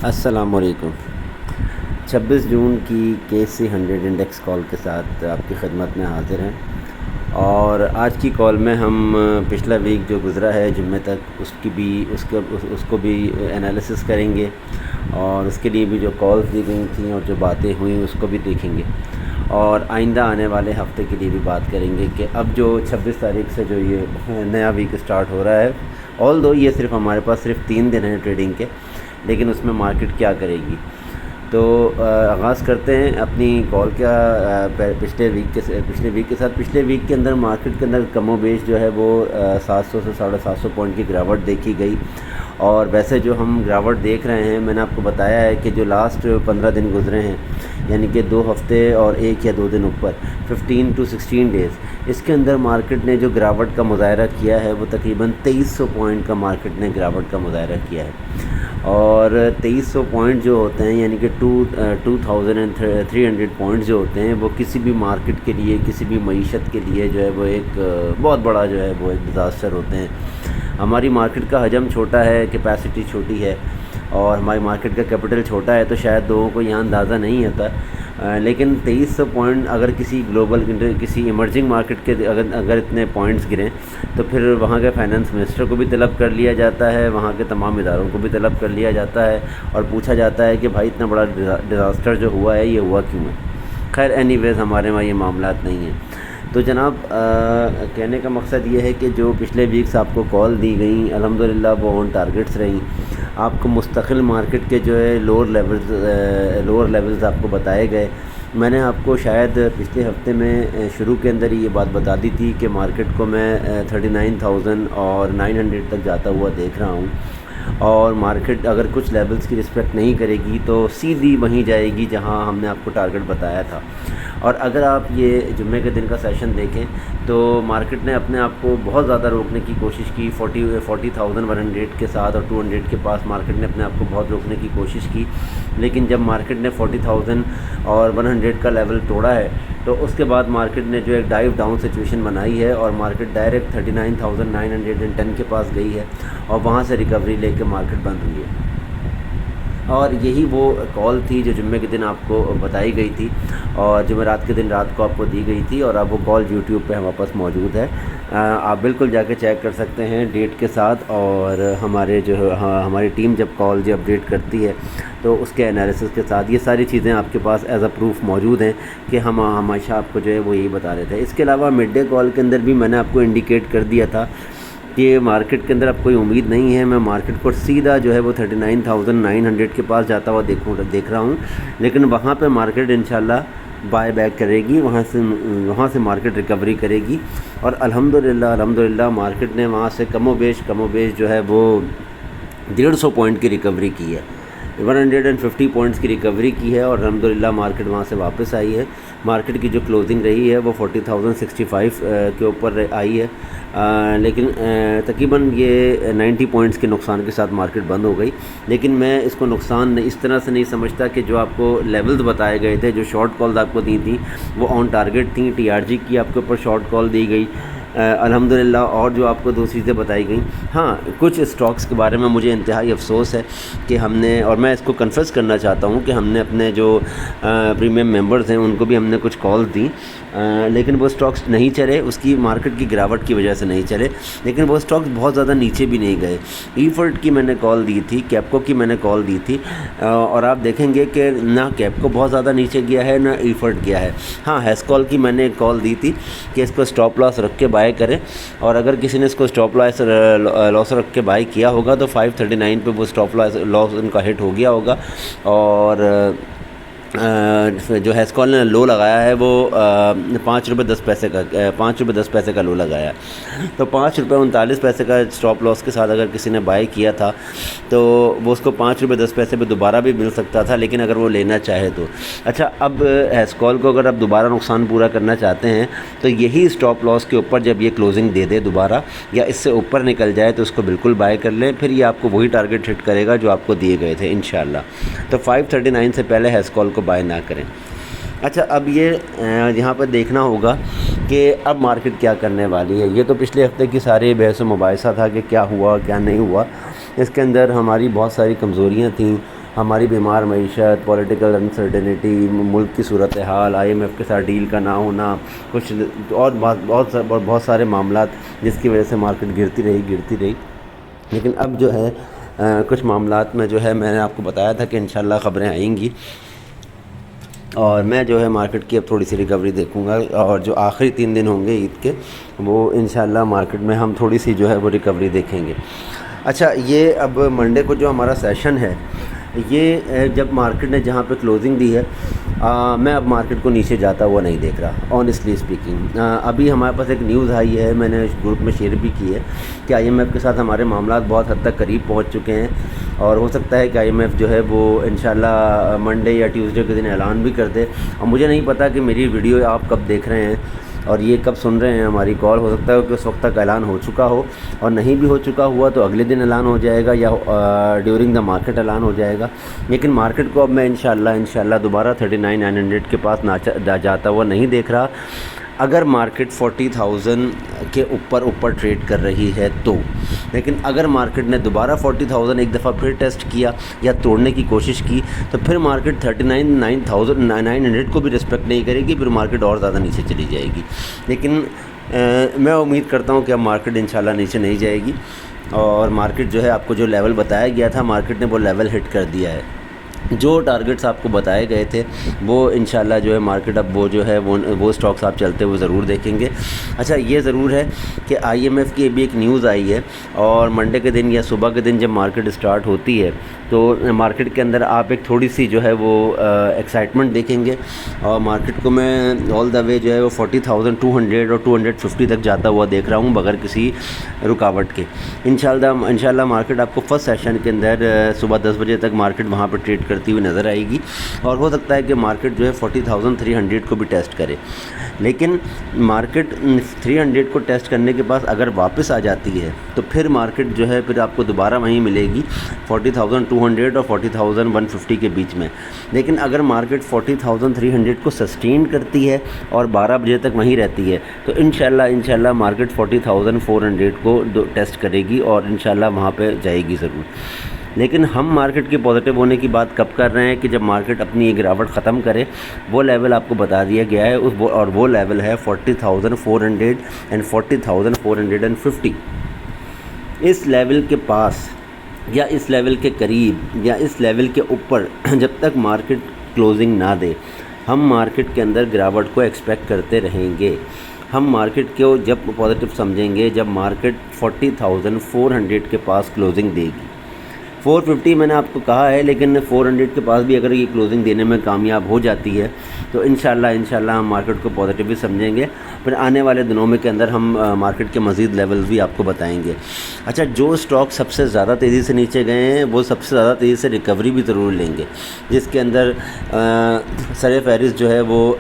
السلام علیکم۔ 26 جون کی KC100 انڈیکس کال کے ساتھ آپ کی خدمت میں حاضر ہیں، اور آج کی کال میں ہم پچھلا ویک جو گزرا ہے جمعہ تک اس کو بھی انالیسس کریں گے، اور اس کے لیے بھی جو کالز دی گئی تھیں اور جو باتیں ہوئیں اس کو بھی دیکھیں گے، اور آئندہ آنے والے ہفتے کے لیے بھی بات کریں گے کہ اب جو 26 تاریخ سے جو یہ نیا ویک اسٹارٹ ہو رہا ہے، آل دو یہ ہمارے پاس صرف 3 دن ہیں ٹریڈنگ کے، لیکن اس میں مارکیٹ کیا کرے گی۔ تو آغاز کرتے ہیں اپنی کال کا پچھلے ویک کے ساتھ۔ پچھلے ویک کے اندر مارکیٹ کے اندر کم و بیش جو ہے وہ 700 سے 750 پوائنٹ کی گراوٹ دیکھی گئی، اور ویسے جو ہم گراوٹ دیکھ رہے ہیں، میں نے آپ کو بتایا ہے کہ جو لاسٹ 15 دن گزرے ہیں، یعنی کہ 2 ہفتے اور 1 یا 2 دن اوپر 15 to 16 ڈیز، اس کے اندر مارکیٹ نے جو گراوٹ کا مظاہرہ کیا ہے وہ تقریباً 2300 پوائنٹ کا مارکیٹ نے گراوٹ کا مظاہرہ کیا ہے، اور 2300 پوائنٹ جو ہوتے ہیں یعنی کہ 2300 پوائنٹ جو ہوتے ہیں وہ کسی بھی مارکیٹ کے لیے، کسی بھی معیشت کے لیے جو ہے وہ ایک بہت بڑا جو ہے وہ ایک ڈیزاسٹر ہوتے ہیں۔ ہماری مارکیٹ کا حجم چھوٹا ہے، کیپیسٹی چھوٹی ہے، اور ہماری مارکیٹ کا کیپٹل چھوٹا ہے، تو شاید لوگوں کو یہاں اندازہ نہیں ہوتا، لیکن 2300 پوائنٹ اگر کسی گلوبل کسی ایمرجنگ مارکیٹ کے اگر اتنے پوائنٹس گریں تو پھر وہاں کے فائنانس منسٹر کو بھی طلب کر لیا جاتا ہے، وہاں کے تمام اداروں کو بھی طلب کر لیا جاتا ہے، اور پوچھا جاتا ہے کہ بھائی اتنا بڑا ڈیزاسٹر جو ہوا ہے یہ ہوا کیوں ہے۔ خیر اینی ویز ہمارے وہاں یہ معاملات نہیں ہیں۔ تو جناب کہنے کا مقصد یہ ہے کہ جو پچھلے ویکس آپ کو کال دی گئیں الحمدللہ وہ آن ٹارگٹس رہیں، آپ کو مستقل مارکیٹ کے جو ہے لوور لیولز آپ کو بتائے گئے۔ میں نے آپ کو شاید پچھلے ہفتے میں شروع کے اندر ہی یہ بات بتا دی تھی کہ مارکیٹ کو میں 39,000 اور 900 تک جاتا ہوا دیکھ رہا ہوں، اور مارکیٹ اگر کچھ لیولز کی رسپیکٹ نہیں کرے گی تو سیدھی وہیں جائے گی جہاں ہم نے آپ کو ٹارگٹ بتایا تھا۔ اور اگر آپ یہ جمعے کے دن کا سیشن دیکھیں تو مارکیٹ نے اپنے آپ کو بہت زیادہ روکنے کی کوشش کی، 40,100 کے ساتھ اور 200 کے پاس مارکیٹ نے اپنے آپ کو بہت روکنے کی کوشش کی، لیکن جب مارکیٹ نے 40,000 اور 100 کا لیول توڑا ہے تو اس کے بعد مارکیٹ نے جو ایک ڈائیو ڈاؤن سچویشن بنائی ہے، اور مارکیٹ ڈائریکٹ 39,910 کے پاس گئی ہے، اور وہاں سے ریکوری لے کے مارکیٹ بند ہوئی ہے۔ اور یہی وہ کال تھی جو جمعے کے دن آپ کو بتائی گئی تھی، اور جمعرات کے دن رات کو آپ کو دی گئی تھی، اور اب وہ کال یوٹیوب پہ ہمارے پاس موجود ہے، آپ بالکل جا کے چیک کر سکتے ہیں ڈیٹ کے ساتھ، اور ہماری ٹیم جب کال اپڈیٹ کرتی ہے تو اس کے انالیسس کے ساتھ یہ ساری چیزیں آپ کے پاس ایز اے پروف موجود ہیں کہ ہم ہمیشہ آپ کو جو ہے وہ یہی بتا رہے تھے۔ اس کے علاوہ مڈ ڈے کال کے اندر بھی میں نے آپ کو انڈیکیٹ کر دیا تھا کہ مارکیٹ کے اندر اب کوئی امید نہیں ہے، میں مارکیٹ کو سیدھا جو ہے وہ 39,900 کے پاس جاتا ہوا دیکھ رہا ہوں، لیکن وہاں پہ مارکیٹ انشاءاللہ بائی بیک کرے گی، وہاں سے مارکیٹ ریکوری کرے گی، اور الحمدللہ مارکیٹ نے وہاں سے کم و بیش جو ہے وہ 150 پوائنٹ کی ریکوری کی ہے، 150 پوائنٹس کی ریکوری کی ہے، اور الحمدللہ مارکیٹ وہاں سے واپس آئی ہے۔ مارکیٹ کی جو کلوزنگ رہی ہے وہ 40,065 کے اوپر آئی ہے، لیکن تقریباً یہ 90 پوائنٹس کے نقصان کے ساتھ مارکیٹ بند ہو گئی، لیکن میں اس کو نقصان اس طرح سے نہیں سمجھتا کہ جو آپ کو لیولز بتائے گئے تھے، جو شارٹ کالز آپ کو دی تھیں وہ آن ٹارگٹ تھیں، TRG کی آپ کے اوپر شارٹ کال دی گئی الحمدللہ، اور جو آپ کو دوسری چیزیں بتائی گئیں۔ ہاں کچھ اسٹاکس کے بارے میں مجھے انتہائی افسوس ہے کہ ہم نے، اور میں اس کو کنفیس کرنا چاہتا ہوں کہ ہم نے اپنے جو پریمیم ممبرز ہیں ان کو بھی ہم نے کچھ کالز دیں، لیکن وہ اسٹاکس نہیں چلے، اس کی مارکیٹ کی گراوٹ کی وجہ سے نہیں چلے، لیکن وہ اسٹاکس بہت زیادہ نیچے بھی نہیں گئے۔ ایفرٹ کی میں نے کال دی تھی، کیپکو کی میں نے کال دی تھی، اور آپ دیکھیں گے کہ نہ کیپکو بہت زیادہ نیچے گیا ہے نہ ایفرٹ گیا ہے۔ ہاں ہیسکال کی میں نے ایک کال دی تھی کہ اس کو اسٹاپ لاس رکھ کے بائی کریں، اور اگر کسی نے اس کو اسٹاپ لاس رکھ کے بائی کیا ہوگا تو 539 پہ وہ اسٹاپ لاس ان کا ہٹ ہو گیا ہوگا، اور جو ہیسکال نے لو لگایا ہے وہ 5 روپے 10 پیسے کا لو لگایا، تو 5 روپے 39 پیسے کا اسٹاپ لاس کے ساتھ اگر کسی نے بائی کیا تھا تو وہ اس کو 5 روپے 10 پیسے پہ دوبارہ بھی مل سکتا تھا، لیکن اگر وہ لینا چاہے تو۔ اچھا اب ہیسکال کو اگر آپ دوبارہ نقصان پورا کرنا چاہتے ہیں تو یہی اسٹاپ لاس کے اوپر جب یہ کلوزنگ دے دے دوبارہ یا اس سے اوپر نکل جائے تو اس کو بالکل بائی کر لیں، پھر یہ آپ کو وہی ٹارگٹ ہٹ کرے گا جو آپ کو دیے گئے تھے انشاءاللہ۔ تو 539 سے پہلے ہیسکال کو بائی نہ کریں۔ اچھا اب یہ یہاں پر دیکھنا ہوگا کہ اب مارکیٹ کیا کرنے والی ہے۔ یہ تو پچھلے ہفتے کی ساری بحث و مباحثہ تھا کہ کیا ہوا کیا نہیں ہوا، اس کے اندر ہماری بہت ساری کمزوریاں تھیں، ہماری بیمار معیشت، پولیٹیکل انسرٹنٹی، ملک کی صورتحال، IMF کے ساتھ ڈیل کا نہ ہونا، کچھ اور بہت سارے معاملات جس کی وجہ سے مارکیٹ گرتی رہی. لیکن اب جو ہے کچھ معاملات میں جو ہے میں نے آپ کو بتایا تھا کہ انشاءاللہ خبریں آئیں گی، اور میں جو ہے مارکیٹ کی اب تھوڑی سی ریکوری دیکھوں گا، اور جو آخری 3 دن ہوں گے عید کے، وہ انشاءاللہ مارکیٹ میں ہم تھوڑی سی جو ہے وہ ریکوری دیکھیں گے. اچھا، یہ اب منڈے کو جو ہمارا سیشن ہے، یہ جب مارکیٹ نے جہاں پہ کلوزنگ دی ہے، میں اب مارکیٹ کو نیچے جاتا ہوا نہیں دیکھ رہا آنیسٹلی اسپیکنگ. ابھی ہمارے پاس ایک نیوز آئی ہے، میں نے گروپ میں شیئر بھی کی ہے کہ IMF کے ساتھ ہمارے معاملات بہت حد تک قریب پہنچ چکے ہیں، اور ہو سکتا ہے کہ IMF جو ہے وہ انشاءاللہ منڈے یا ٹیوزڈے کے دن اعلان بھی کر دے. اور مجھے نہیں پتہ کہ میری ویڈیو آپ کب دیکھ رہے ہیں اور یہ کب سن رہے ہیں ہماری کال. ہو سکتا ہے کہ اس وقت تک اعلان ہو چکا ہو، اور نہیں بھی ہو چکا ہوا تو اگلے دن اعلان ہو جائے گا، یا ڈیورنگ دا مارکیٹ اعلان ہو جائے گا. لیکن مارکیٹ کو اب میں انشاءاللہ دوبارہ 39,900 کے پاس جاتا ہوا نہیں دیکھ رہا. اگر مارکیٹ 40,000 کے اوپر ٹریڈ کر رہی ہے تو، لیکن اگر مارکیٹ نے دوبارہ 40,000 ایک دفعہ پھر ٹیسٹ کیا یا توڑنے کی کوشش کی، تو پھر مارکیٹ 39,900 کو بھی رسپیکٹ نہیں کرے گی، پھر مارکیٹ اور زیادہ نیچے چلی جائے گی. لیکن میں امید کرتا ہوں کہ اب مارکیٹ انشاءاللہ نیچے نہیں جائے گی، اور مارکیٹ جو ہے آپ کو جو لیول بتایا گیا تھا مارکیٹ نے وہ لیول ہٹ کر دیا ہے. جو ٹارگٹس آپ کو بتائے گئے تھے وہ انشاءاللہ جو ہے مارکیٹ اب وہ جو ہے وہ سٹاکس آپ چلتے ہوئے ضرور دیکھیں گے. اچھا، یہ ضرور ہے کہ IMF کی بھی ایک نیوز آئی ہے، اور منڈے کے دن یا صبح کے دن جب مارکیٹ اسٹارٹ ہوتی ہے تو مارکیٹ کے اندر آپ ایک تھوڑی سی جو ہے وہ ایکسائٹمنٹ دیکھیں گے، اور مارکیٹ کو میں آل دا وے جو ہے وہ 40,200 اور 250 تک جاتا ہوا دیکھ رہا ہوں بغیر کسی رکاوٹ کے. انشاءاللہ مارکیٹ آپ کو فرسٹ سیشن کے اندر صبح 10 بجے تک مارکیٹ وہاں پہ ٹریڈ کرتی ہوئی نظر آئے گی، اور ہو سکتا ہے کہ مارکیٹ جو ہے 40,300 کو بھی ٹیسٹ کرے. لیکن مارکیٹ 300 کو ٹیسٹ کرنے کے بعد اگر واپس آ جاتی ہے تو پھر مارکیٹ جو ہے پھر آپ کو دوبارہ وہیں ملے گی 40,200 اور 40,150 کے بیچ میں. لیکن اگر مارکیٹ 40,300 کو سسٹین کرتی ہے اور 12 بجے تک وہیں رہتی ہے تو انشاءاللہ مارکیٹ 40,400 کو ٹیسٹ کرے گی، اور انشاءاللہ وہاں پہ جائے گی ضرور. لیکن ہم مارکیٹ کے پازیٹیو ہونے کی بات کب کر رہے ہیں کہ جب مارکیٹ اپنی یہ گراوٹ ختم کرے. وہ لیول آپ کو بتا دیا گیا ہے، اور وہ لیول ہے 40,400 اینڈ 40,450. اس لیول کے پاس یا اس لیول کے قریب یا اس لیول کے اوپر جب تک مارکیٹ کلوزنگ نہ دے، ہم مارکیٹ کے اندر گراوٹ کو ایکسپیکٹ کرتے رہیں گے. ہم مارکیٹ کو جب پازیٹیو سمجھیں گے جب مارکیٹ 40,400 کے پاس کلوزنگ دے گی. 450 میں نے آپ کو کہا ہے، لیکن 400 کے پاس بھی اگر یہ کلوزنگ دینے میں کامیاب ہو جاتی ہے تو انشاءاللہ ہم مارکیٹ کو پازیٹیو بھی سمجھیں گے. پھر آنے والے دنوں میں کے اندر ہم مارکیٹ کے مزید لیولز بھی آپ کو بتائیں گے. اچھا، جو اسٹاک سب سے زیادہ تیزی سے نیچے گئے ہیں وہ سب سے زیادہ تیزی سے ریکوری بھی ضرور لیں گے، جس کے اندر سر فہرست جو ہے وہ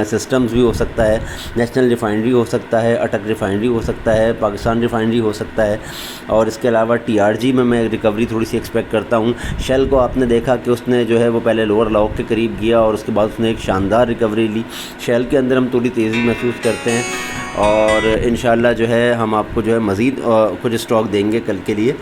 سسٹمز بھی ہو سکتا ہے، نیشنل ریفائنری ہو سکتا ہے، اٹک ریفائنری ہو سکتا ہے، پاکستان ریفائنری ہو سکتا ہے، اور اس کے علاوہ TRG میں ریکوری تھوڑی سی ایکسپیکٹ کرتا ہوں. شیل کو آپ نے دیکھا کہ اس نے جو ہے وہ پہلے لوور لاک کے قریب گیا اور اس کے بعد اس نے ایک شاندار ریکوری لی. شیل کے اندر ہم تھوڑی تیزی محسوس کرتے ہیں، اور انشاءاللہ جو ہے ہم آپ کو جو ہے مزید کچھ اسٹاک دیں گے کل کے لیے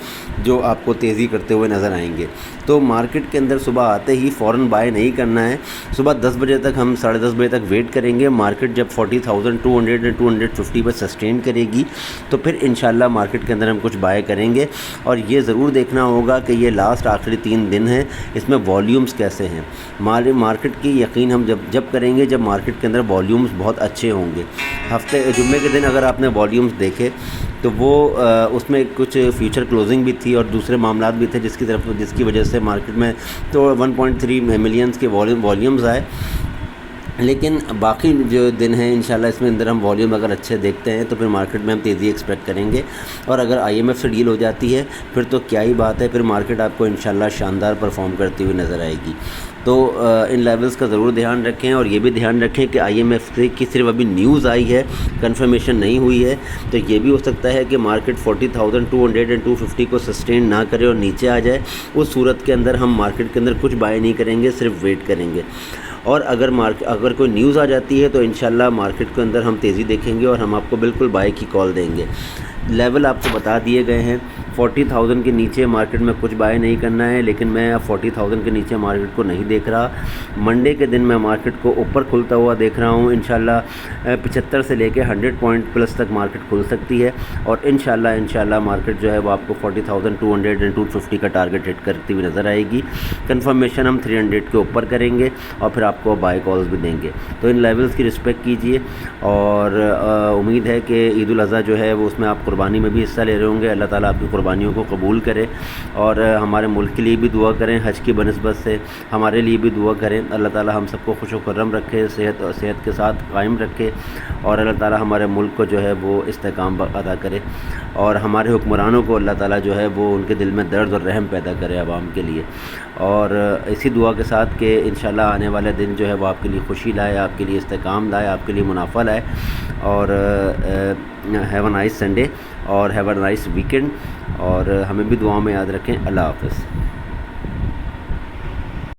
جو آپ کو تیزی کرتے ہوئے نظر آئیں گے. تو مارکیٹ کے اندر صبح آتے ہی فوراً بائی نہیں کرنا ہے. صبح 10 بجے تک ہم 10:30 بجے تک ویٹ کریں گے. مارکیٹ جب 40,200 250 پہ سسٹین کرے گی تو پھر انشاءاللہ مارکیٹ کے اندر ہم کچھ بائی کریں گے. اور یہ ضرور دیکھنا ہوگا کہ یہ لاسٹ آخری 3 دن ہیں، اس میں والیومز کیسے ہیں. مارکیٹ کی یقین ہم جب کریں گے جب مارکیٹ کے اندر والیومز بہت اچھے ہوں گے. جمعے کے دن اگر آپ نے والیومز دیکھے تو وہ اس میں کچھ فیوچر کلوزنگ بھی تھی اور دوسرے معاملات بھی تھے جس کی وجہ سے مارکیٹ میں تو 1.3 ملینز کے والیومز آئے. لیکن باقی جو دن ہیں انشاءاللہ اس میں اندر ہم والیوم اگر اچھے دیکھتے ہیں تو پھر مارکیٹ میں ہم تیزی ایکسپیکٹ کریں گے. اور اگر IMF سے ڈیل ہو جاتی ہے پھر تو کیا ہی بات ہے، پھر مارکیٹ آپ کو انشاءاللہ شاندار پرفارم کرتی ہوئی نظر آئے گی. تو ان لیولز کا ضرور دھیان رکھیں، اور یہ بھی دھیان رکھیں کہ IMF کی صرف ابھی نیوز آئی ہے، کنفرمیشن نہیں ہوئی ہے. تو یہ بھی ہو سکتا ہے کہ مارکیٹ 40,200 اینڈ 250 کو سسٹین نہ کرے اور نیچے آ جائے. اس صورت کے اندر ہم مارکیٹ کے اندر کچھ بائی نہیں کریں گے، صرف ویٹ کریں گے. اور اگر کوئی نیوز آ جاتی ہے تو انشاءاللہ مارکیٹ کے اندر ہم تیزی دیکھیں گے اور ہم آپ کو بالکل بائی کی کال دیں گے. لیول آپ کو بتا دیے گئے ہیں. 40,000 کے نیچے مارکیٹ میں کچھ بائی نہیں کرنا ہے, لیکن میں اب 40,000 کے نیچے مارکیٹ کو نہیں دیکھ رہا. منڈے کے دن میں مارکیٹ کو اوپر کھلتا ہوا دیکھ رہا ہوں. انشاءاللہ 75 سے لے کے 100 پوائنٹ پلس تک مارکیٹ کھل سکتی ہے, اور انشاءاللہ مارکیٹ جو ہے وہ آپ کو 40,200 اینڈ 250 کا ٹارگٹ ہٹ کرتی ہوئی نظر آئے گی. کنفرمیشن ہم 300 کے اوپر کریں گے اور پھر آپ کو بائی کالز بھی دیں گے. تو ان لیولز کی رسپیکٹ کیجئے, اور امید ہے کہ عید الاضحیٰ جو ہے وہ اس میں آپ قربانی میں بھی حصہ لے رہے ہوں گے. اللہ تعالیٰ آپ کی قربانیوں کو قبول کرے, اور ہمارے ملک کے لیے بھی دعا کریں. حج کی بنسبت سے ہمارے لیے بھی دعا کریں. اللہ تعالیٰ ہم سب کو خوش و خرم رکھے, صحت کے ساتھ قائم رکھے, اور اللہ تعالیٰ ہمارے ملک کو جو ہے وہ استحکام عطا کرے, اور ہمارے حکمرانوں کو اللہ تعالیٰ جو ہے وہ ان کے دل میں درد اور رحم پیدا کرے عوام کے لیے. اور اسی دعا کے ساتھ کہ انشاءاللہ آنے والے دن جو ہے وہ آپ کے لیے خوشی لائے, آپ کے لیے استحکام لائے, آپ کے لیے منافع لائے. اور ہیو اے نائس سنڈے اور ہیو اے نائس ویکینڈ, اور ہمیں بھی دعاؤں میں یاد رکھیں. اللہ حافظ.